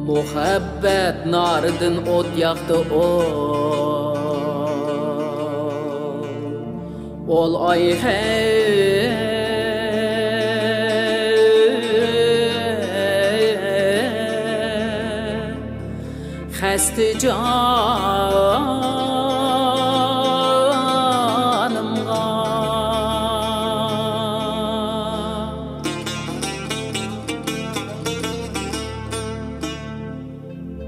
Muhabbet narıdın ot yaktı ol ay hey Xəsti canımğa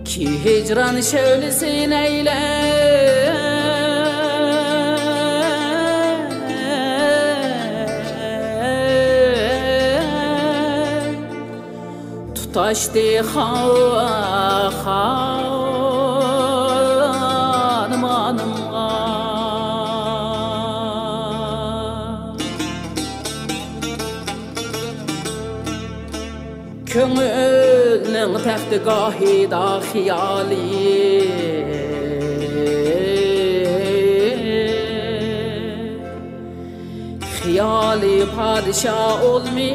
Ki hicran şevlisin eyle Tutaştı hanım anımğa Köngülün təxti qahida xiyali Xiyali padişah olmuş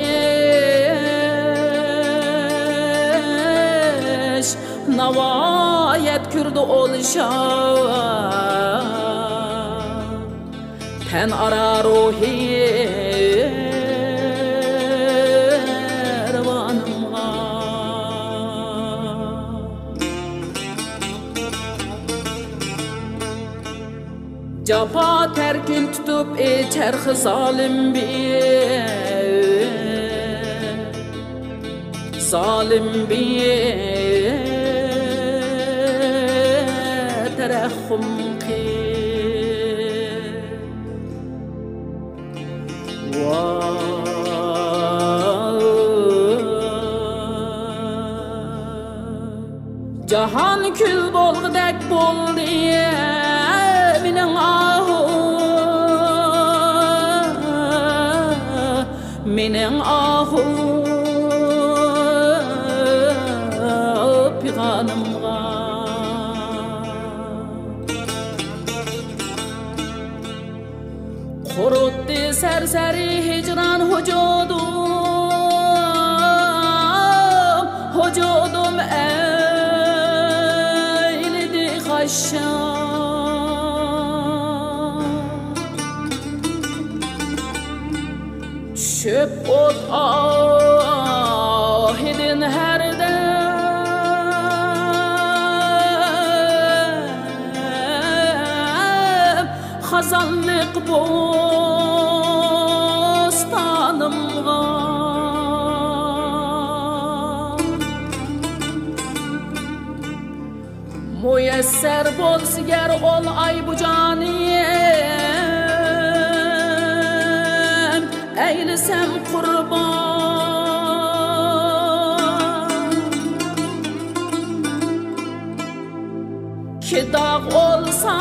Navayet kürdü oluşa Pen ara ruhi Capa terkün tutup çerxi zalim bir terehum ki Cahan kül bolgudek boldi Minin ahu Minin ahu Piganımğa Kuruttu serseri hicran Hücudum eyledi haşşam Çöp ot ahidin her dem Hazanlık bostanımğa Müyesser bolsiger ol ay bu caniyem Eylisem kurban Ki dağ olsa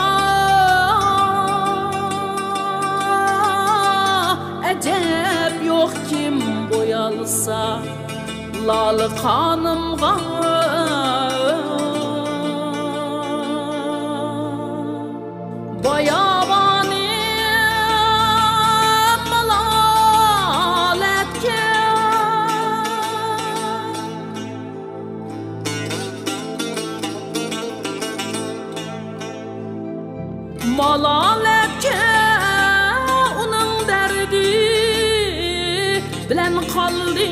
Ecep yok kim boyalsa Lalı kanımğa Malaletke onun derdi bilen kaldı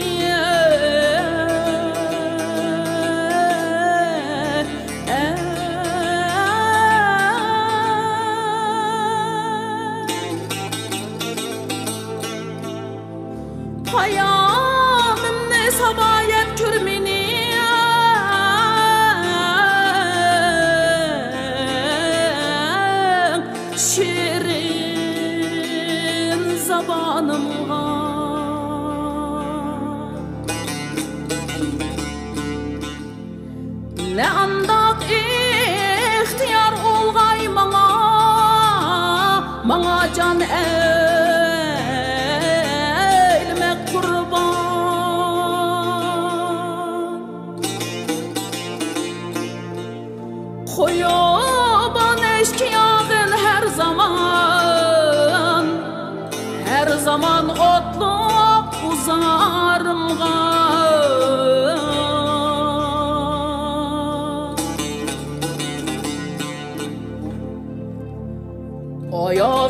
Payamın ne sabayet kürmini Şirin zabanımğa Ne andak ihtiyar olgay Mana can eylmek kurban Koyoban eşkiyağın her zaman otlu uzarımğa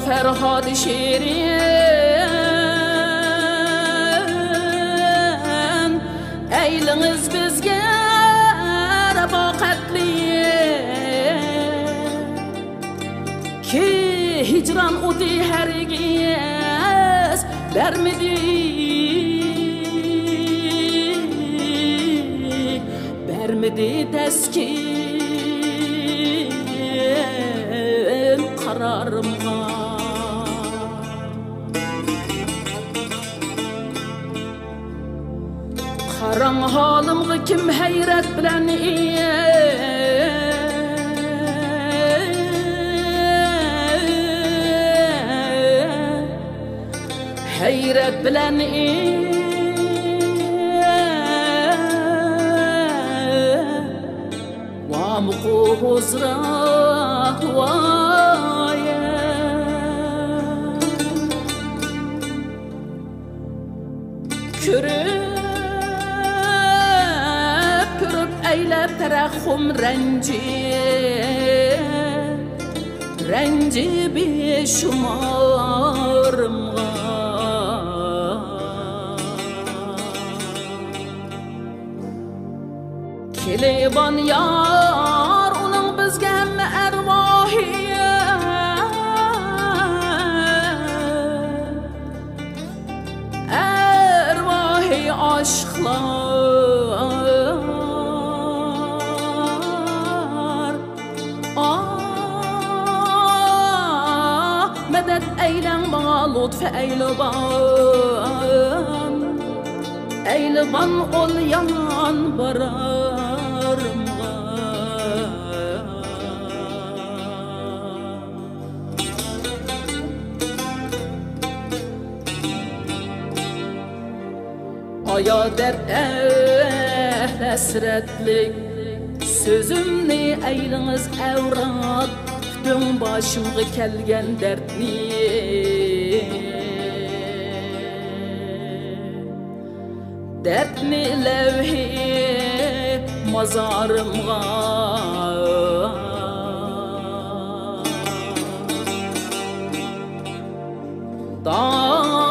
Ferhad Şirin eyliniz bizge rabaqatli ki hicran udi hergiz bermedi teskin kararımga Karan halımga kim hayret bilen hayret bilen wa muquzra wa Kürüp eylep terahum renci beşumarımga Keleban yar onun bizge hem ervahiye aşklar medet eylen bana lütfe eyleban ol yanan bararımga Aya dert esretlik sözümni eyliniz evrat Dön başımga kelgen dertni Dertni levhi mazarımga Dağay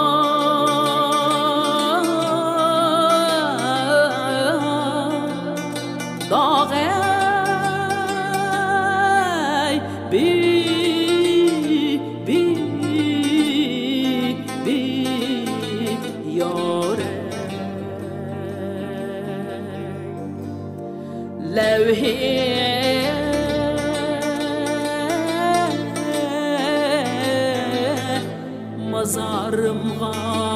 yare levhi mazarımga